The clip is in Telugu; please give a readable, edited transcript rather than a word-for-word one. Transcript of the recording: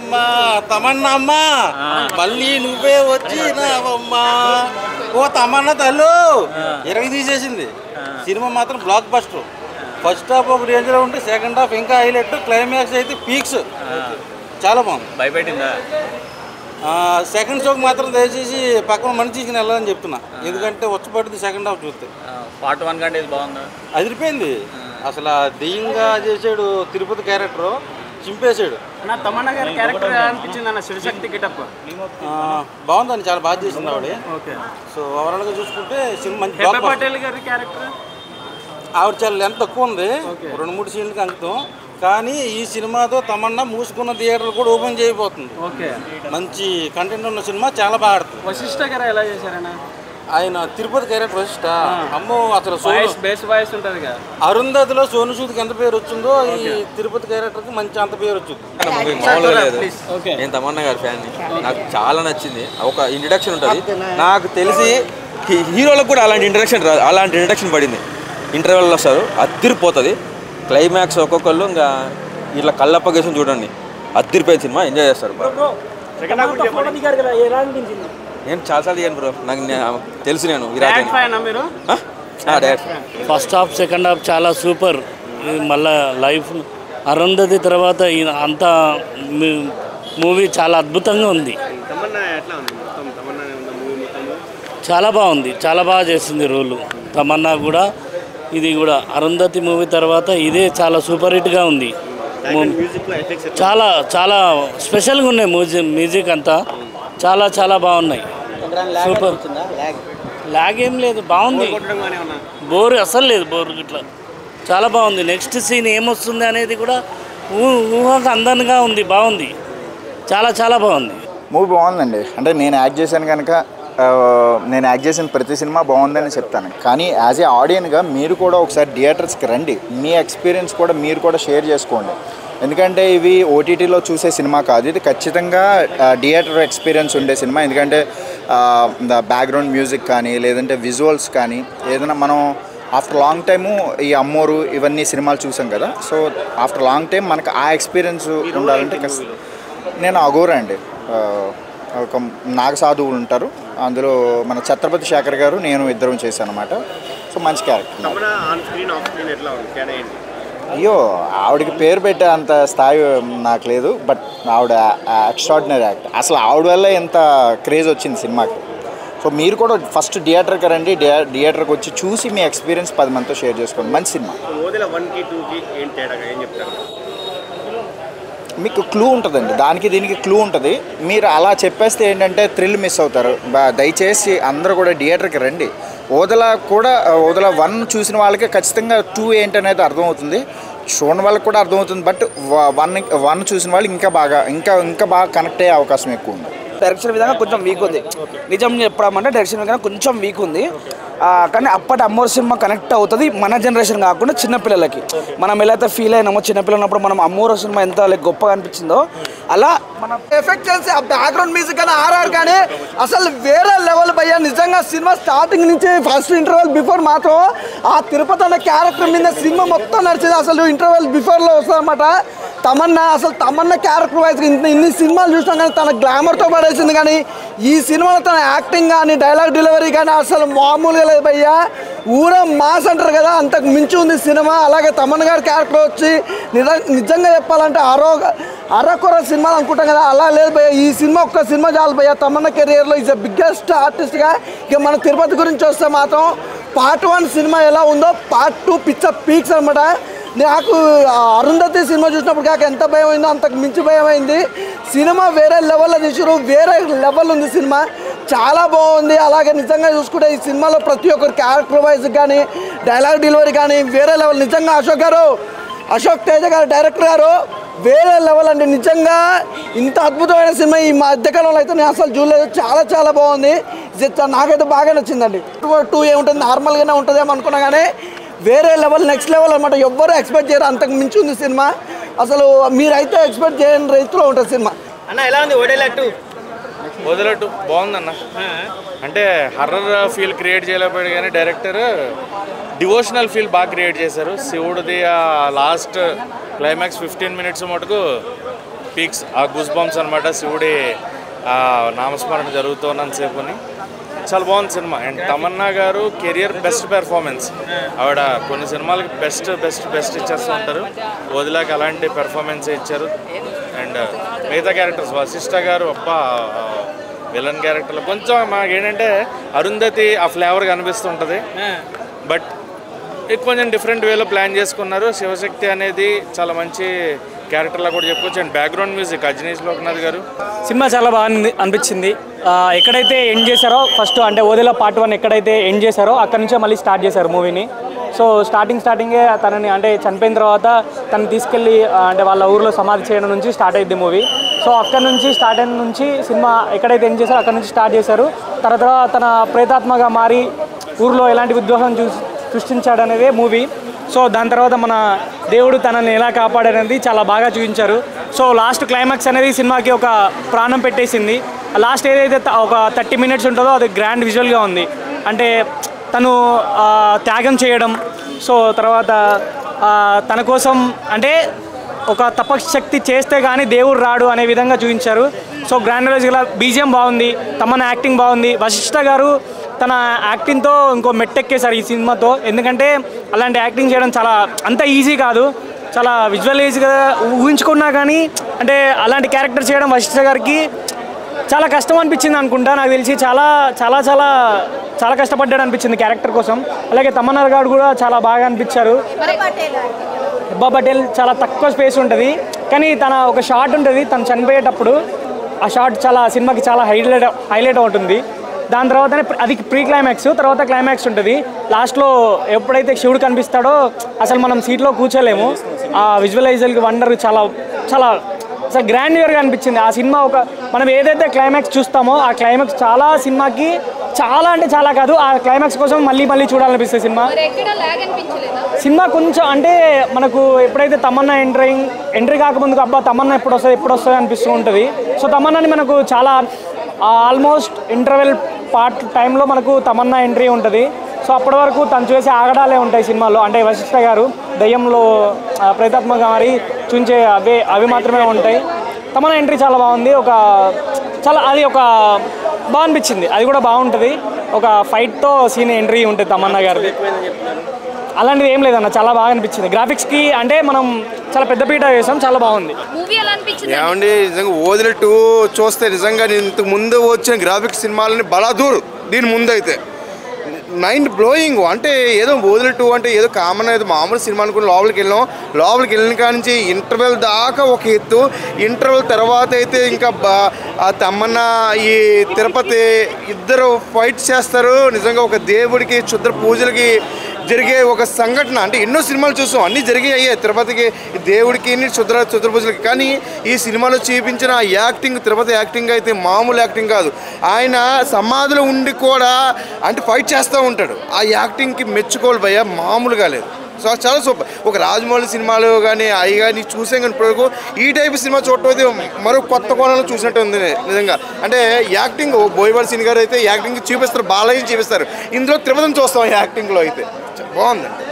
అమ్మా తమన్నా అమ్మా మళ్ళీ నువ్వే వచ్చినావమ్మా ఓ తమన్నా తల్లు ఇరగ తీసేసింది సినిమా మాత్రం బ్లాక్ బస్టర్ ఫస్ట్ హాఫ్ ఒక రేంజ్లో ఉంటే సెకండ్ హాఫ్ ఇంకా హైలైట్ క్లైమాక్స్ అయితే పీక్స్ చాలా బాగుంది భయపెట్టిందా సెకండ్ షోకి మాత్రం దయచేసి పక్కన మనిషి తీసుకుని వెళ్ళాలని చెప్తున్నా ఎందుకంటే వచ్చపడుతుంది సెకండ్ హాఫ్ చూస్తే పార్ట్ 1 కంటే ఇది బాగుందా అదిరిపోయింది అసలు దెయ్యంగా చేసాడు తిరుపతి క్యారెక్టర్ చింపేశాడు తమన్నా గారి క్యారెక్టర్ అనిపించింది అన్న శివశక్తి గెటప్ బాగుందని చాలా బాగా చేసింది ఆవిడ సో ఓవరాల్గా చూసుకుంటే సినిమా మంచి పటేల్ గారి క్యారెక్టర్ ఆవిడ చాలా లెంత్ తక్కువ ఉంది 2-3 సీన్లకి అంకితం కానీ ఈ సినిమాతో తమన్నా మూసుకున్న థియేటర్లు కూడా ఓపెన్ చేయబోతుంది మంచి కంటెంట్ ఉన్న సినిమా చాలా బాగా ఆడుతుంది వశిష్ఠ గారు ఎలా చేశారన్న ఆయన తిరుపతి క్యారెక్టర్ వశిష్ఠ అమ్మో అసలు బేస్ వాయిస్ ఉంటుంది కదా అరుంధతిలో సోను సూద్కి ఎంత పేరు వచ్చిందో ఈ తిరుపతి క్యారెక్టర్కి మంచి అంత పేరు వచ్చింది నేను తమన్నా గారి ఫ్యాన్ నాకు చాలా నచ్చింది ఒక ఇంట్రడక్షన్ ఉంటుంది నాకు తెలిసి హీరోలకు కూడా అలాంటి ఇంట్రడక్షన్ పడింది ఇంటర్వెల్లో వస్తారు అద్దరిపోతుంది క్లైమాక్స్ ఒక్కొక్కళ్ళు ఇంకా ఇట్లా కళ్ళప్పగేసం చూడండి అద్దరిపోయిన సినిమా ఎంజాయ్ చేస్తారు నేను చాలాసార్లు దిగాను బ్రో నాకు తెలుసు నేను ఫస్ట్ హాఫ్ సెకండ్ హాఫ్ చాలా సూపర్ మళ్ళా లైఫ్ అరుంధతి తర్వాత అంతా మూవీ చాలా అద్భుతంగా ఉంది చాలా బాగుంది చాలా బాగా చేసింది రోలు తమన్నా కూడా ఇది కూడా అరుంధతి మూవీ తర్వాత ఇదే చాలా సూపర్ హిట్గా ఉంది చాలా చాలా స్పెషల్గా ఉన్నాయి మ్యూజిక్ అంతా చాలా చాలా బాగున్నాయి సూపర్ లాగ్ ఏం లేదు బాగుంది బోర్ అసలు లేదు బోర్ ఇట్లా చాలా బాగుంది నెక్స్ట్ సీన్ ఏమొస్తుంది అనేది కూడా ఊహకు అందంగా ఉంది బాగుంది చాలా చాలా బాగుంది మూవీ బాగుందండి అంటే నేను యాక్ట్ చేశాను కనుక నేను యాక్ట్ చేసిన ప్రతి సినిమా బాగుందని చెప్తాను కానీ యాజ్ ఏ ఆడియన్గా మీరు కూడా ఒకసారి థియేటర్స్కి రండి మీ ఎక్స్పీరియన్స్ కూడా మీరు కూడా షేర్ చేసుకోండి ఎందుకంటే ఇవి ఓటీటీలో చూసే సినిమా కాదు ఇది ఖచ్చితంగా థియేటర్ ఎక్స్పీరియన్స్ ఉండే సినిమా ఎందుకంటే బ్యాక్గ్రౌండ్ మ్యూజిక్ కానీ లేదంటే విజువల్స్ కానీ ఏదైనా మనం ఆఫ్టర్ లాంగ్ టైము ఈ అమ్మోరు ఇవన్నీ సినిమాలు చూసాం కదా సో ఆఫ్టర్ లాంగ్ టైం మనకు ఆ ఎక్స్పీరియన్స్ ఉండాలంటే నేను అఘోరా అండి ఒక నాగసాధువులు ఉంటారు అందులో మన ఛత్రపతి శేఖర్ గారు నేను ఇద్దరం చేశాను అనమాట సో మంచి క్యారెక్టర్ అయ్యో ఆవిడకి పేరు పెట్టే అంత స్థాయి నాకు లేదు బట్ ఆవిడ ఎక్స్ట్రాడినరీ యాక్ట్ అసలు ఆవిడ వల్ల ఎంత క్రేజ్ వచ్చింది సినిమాకి సో మీరు కూడా ఫస్ట్ థియేటర్కి రండి థియేటర్కి వచ్చి చూసి మీ ఎక్స్పీరియన్స్ 10 మందితో షేర్ చేసుకోండి మంచి సినిమా మీకు క్లూ ఉంటుందండి దానికి దీనికి క్లూ ఉంటుంది మీరు అలా చెప్పేస్తే ఏంటంటే థ్రిల్ మిస్ అవుతారు దయచేసి అందరూ కూడా థియేటర్కి రండి ఓదల 1 చూసిన వాళ్ళకి ఖచ్చితంగా 2 ఏంటనేది అర్థమవుతుంది చూడని వాళ్ళకి కూడా అర్థమవుతుంది బట్ 1 చూసిన వాళ్ళు ఇంకా బాగా కనెక్ట్ అయ్యే అవకాశం ఎక్కువ ఉంది డైరెక్షన్ విధంగా కొంచెం వీక్ ఉంది నిజం చెప్పడమంటే డైరెక్షన్ విధంగా కొంచెం వీక్ ఉంది కానీ అప్పటి అమ్మోరు సినిమా కనెక్ట్ అవుతుంది మన జనరేషన్ కాకుండా చిన్నపిల్లలకి మనం ఎలా అయితే ఫీల్ అయినామో చిన్నపిల్లలు ఉన్నప్పుడు మనం అమ్మోరు సినిమా ఎంత గొప్పగా అనిపించిందో అలా మనం ఎఫెక్ట్ చేసి ఆ బ్యాక్గ్రౌండ్ మ్యూజిక్ కానీ ఆర్ఆర్ కానీ అసలు వేరే లెవెల్ భయ్యా నిజంగా సినిమా స్టార్టింగ్ నుంచి ఫస్ట్ ఇంటర్వెల్ బిఫోర్ మాత్రం ఆ తిరుపతి అనే క్యారెక్టర్ మీద సినిమా మొత్తం నడిచేది అసలు ఇంటర్వెల్ బిఫోర్లో వస్తుంది అనమాట తమన్నా క్యారెక్టర్ వైజ్ ఇన్ని సినిమాలు చూసినాం కానీ తన గ్లామర్తో పడేసింది కానీ ఈ సినిమాలో తన యాక్టింగ్ కానీ డైలాగ్ డెలివరీ కానీ అసలు మామూలుగా లేదు భయ్యా ఊర మాస్ అంటారు కదా అంతకు మించి ఉంది సినిమా అలాగే తమన్నా గారి క్యారెక్టర్ వచ్చి నిజంగా చెప్పాలంటే అరకొర సినిమాలు అనుకుంటాం కదా అలా లేదు భయ్యా ఈ సినిమా ఒక్క సినిమా చాలు భయ్యా తమన్నా కెరియర్లో ఈజ్ ద బిగ్గెస్ట్ ఆర్టిస్ట్గా ఇక మన తిరుపతి గురించి వస్తే మాత్రం పార్ట్ 1 సినిమా ఎలా ఉందో పార్ట్ 2 పిక్చర్ పీక్స్ అనమాట నాకు అరుంధతి సినిమా చూసినప్పుడు కాక ఎంత భయం అయిందో అంతకు మించి భయం అయింది సినిమా వేరే లెవెల్లో తీసారు వేరే లెవెల్ ఉంది సినిమా చాలా బాగుంది అలాగే నిజంగా చూసుకుంటే ఈ సినిమాలో ప్రతి ఒక్కరు క్యారెక్టర్ వైజ్ కానీ డైలాగ్ డెలివరీ కానీ వేరే లెవెల్ నిజంగా అశోక్ తేజ గారు డైరెక్టర్ గారు వేరే లెవెల్ అండి నిజంగా ఇంత అద్భుతమైన సినిమా ఈ మధ్యకాలంలో అయితే నేను అసలు చూడలేదు చాలా చాలా బాగుంది నాకైతే బాగా నచ్చిందండి 2 ఏముంటుంది నార్మల్గానే ఉంటుందేమో అనుకున్నా కానీ వేరే లెవెల్ నెక్స్ట్ లెవెల్ అనమాట ఎవ్వరూ ఎక్స్పెక్ట్ చేయరు అంతకు మించి ఉంది సినిమా అసలు మీరైతే ఎక్స్పెక్ట్ చేయని రీతిలో ఉంటుంది సినిమా అన్న ఎలా ఉంది వదలట్టు బాగుందన్న అంటే హర్రర్ ఫీల్ క్రియేట్ చేయలేకపోయాడు కానీ డైరెక్టర్ డివోషనల్ ఫీల్ బాగా క్రియేట్ చేశారు శివుడిది లాస్ట్ క్లైమాక్స్ 15 minutes మటుకు పీక్స్ ఆ గూస్ బంప్స్ అనమాట. శివుడి నామస్మరణ జరుగుతున్నంతసేపుని చాలా బాగుంది సినిమా. అండ్ తమన్నా గారు కెరియర్ బెస్ట్ పెర్ఫార్మెన్స్. ఆవిడ కొన్ని సినిమాలకి బెస్ట్ బెస్ట్ బెస్ట్ ఇచ్చేస్తూ ఉంటారు. వదిలాకి అలాంటి పెర్ఫార్మెన్స్ ఇచ్చారు. అండ్ మిగతా క్యారెక్టర్స్ వశిష్ఠ గారు అబ్బా విలన్ క్యారెక్టర్లో కొంచెం మాకు ఏంటంటే అరుంధతి ఆ ఫ్లేవర్ కనిపిస్తుంటుంది. బట్ కొంచెం డిఫరెంట్ వేలో ప్లాన్ చేసుకున్నారు. శివశక్తి అనేది చాలా మంచి క్యారెక్టర్లా కూడా చెప్పుకోవచ్చు. And background music Ajaneesh Loknath గారు. సినిమా చాలా బాగా అనిపించింది. ఎక్కడైతే ఎండ్ చేశారో ఫస్ట్ అంటే ఓదేలా పార్ట్ 1 ఎక్కడైతే ఎండ్ చేశారో అక్కడ నుంచే మళ్ళీ స్టార్ట్ చేశారు మూవీని. సో స్టార్టింగే తనని అంటే చనిపోయిన తర్వాత తను తీసుకెళ్ళి అంటే వాళ్ళ ఊరిలో సమాధి చేయడం నుంచి స్టార్ట్ అయింది మూవీ. సో అక్కడ నుంచి స్టార్ట్ అయిన నుంచి సినిమా ఎక్కడైతే ఎండ్ చేశారో అక్కడ నుంచి స్టార్ట్ చేశారు. తర్వాత తన ప్రేతాత్మగా మారి ఊరిలో ఎలాంటి విద్వేషం సృష్టించాడనేదే మూవీ. సో దాని తర్వాత మన దేవుడు తనని ఎలా కాపాడనేది చాలా బాగా చూపించారు. సో లాస్ట్ క్లైమాక్స్ అనేది సినిమాకి ఒక ప్రాణం పెట్టేసింది. లాస్ట్ ఏదైతే ఒక 30 minutes ఉంటుందో అది గ్రాండ్ విజువల్గా ఉంది. అంటే తను త్యాగం చేయడం, సో తర్వాత తన కోసం అంటే ఒక తపశక్తి చేస్తే కానీ దేవుడు రాడు అనే విధంగా చూపించారు. సో గ్రాండ్గా బీజిఎం బాగుంది, తమన్నా యాక్టింగ్ బాగుంది. వశిష్ఠ గారు తన యాక్టింగ్తో ఇంకో మెట్టెక్కేశారు ఈ సినిమాతో. ఎందుకంటే అలాంటి యాక్టింగ్ చేయడం చాలా అంత ఈజీ కాదు, చాలా విజువలైజ్గా ఊహించుకున్నా కానీ అంటే అలాంటి క్యారెక్టర్ చేయడం వశిష్ఠ గారికి చాలా కష్టం అనిపించింది అనుకుంటా. నాకు తెలిసి చాలా చాలా చాలా చాలా కష్టపడ్డాడు అనిపించింది క్యారెక్టర్ కోసం. అలాగే తమన్నా గారు కూడా చాలా బాగా అనిపించారు. హెబ్బా పటేల్ చాలా తక్కువ స్పేస్ ఉంటుంది, కానీ తన ఒక షాట్ ఉంటుంది తను చనిపోయేటప్పుడు. ఆ షాట్ చాలా సినిమాకి చాలా హైలైట్ అవుతుంది. దాని తర్వాతనే అది ప్రీ క్లైమాక్స్, తర్వాత క్లైమాక్స్ ఉంటుంది. లాస్ట్లో ఎప్పుడైతే శివుడు కనిపిస్తాడో అసలు మనం సీట్లో కూర్చోలేము. ఆ విజువలైజర్కి వండర్ చాలా చాలా అసలు గ్రాండ్గా అనిపించింది ఆ సినిమా. ఒక మనం ఏదైతే క్లైమాక్స్ చూస్తామో ఆ క్లైమాక్స్ చాలా సినిమాకి చాలా అంటే చాలా కాదు, ఆ క్లైమాక్స్ కోసం మళ్ళీ చూడాలనిపిస్తుంది సినిమా కొంచెం. అంటే మనకు ఎప్పుడైతే తమన్నా ఎంట్రీ కాకముందుకు అబ్బా తమన్నా ఎప్పుడు వస్తుంది అనిపిస్తూ ఉంటుంది. సో తమన్నాని మనకు చాలా ఆల్మోస్ట్ ఇంటర్వెల్ పార్ట్ టైంలో మనకు తమన్నా ఎంట్రీ ఉంటుంది. సో అప్పటి వరకు తను చేసే ఆగడాలే ఉంటాయి సినిమాలో. అంటే వశిష్ఠ గారు దయ్యంలో ప్రేతాత్మగా మరి చూంచే అవి మాత్రమే ఉంటాయి. తమన్నా ఎంట్రీ చాలా బాగుంది. అది ఒక బాగా అనిపించింది. అది కూడా బాగుంటుంది. ఒక ఫైట్తో సీన్ ఎంట్రీ ఉంటుంది తమన్నా గారిది. అలాంటిది ఏం లేదన్న, చాలా బాగా అనిపించింది. గ్రాఫిక్స్కి అంటే మనం చాలా పెద్ద పీట వేసాం, చాలా బాగుంది. ఏమండి నిజంగా ఓదిల 2 చూస్తే నిజంగా ఇంతకు ముందు వచ్చిన గ్రాఫిక్స్ సినిమాలని బలాదూర్ దీని ముందు అయితే మైండ్ బ్లోయింగ్. అంటే ఏదో ఓదిల 2 అంటే ఏదో కామన్ అయితే మామూలు సినిమా అనుకుని లోపలికి వెళ్ళిన కానించి ఇంటర్వెల్ దాకా ఒక ఎత్తు. ఇంటర్వెల్ తర్వాత అయితే ఇంకా తమన్నా ఈ తిరుపతి ఇద్దరు ఫైట్ చేస్తారు. నిజంగా ఒక దేవుడికి క్షుద్ర పూజలకి జరిగే ఒక సంఘటన. అంటే ఎన్నో సినిమాలు చూసాం, అన్నీ జరిగాయి తిరుపతికి దేవుడికి క్షుద్ర పూజలకి. కానీ ఈ సినిమాలో చూపించిన యాక్టింగ్, తిరుపతి యాక్టింగ్ అయితే మామూలు యాక్టింగ్ కాదు. ఆయన సమాధిలో ఉండి కూడా అంటే ఫైట్ చేస్తూ ఉంటాడు. ఆ యాక్టింగ్కి మెచ్చుకోవాలి భయ్య, మామూలుగా లేదు. సో చాలా సూపర్. ఒక రాజమౌళి సినిమాలు కానీ అవి కానీ చూసాం కానీ ఇప్పటివరకు ఈ టైప్ సినిమా చూడటం అయితే మరో కొత్త కోణంలో చూసినట్టు ఉంది నిజంగా. అంటే యాక్టింగ్ బోయపాటి సీన్ గారు అయితే యాక్టింగ్ చూపిస్తారు, బాలయ్య చూపిస్తారు. ఇందులో తిరుపతిని చూస్తాం యాక్టింగ్లో అయితే బాగుందండి.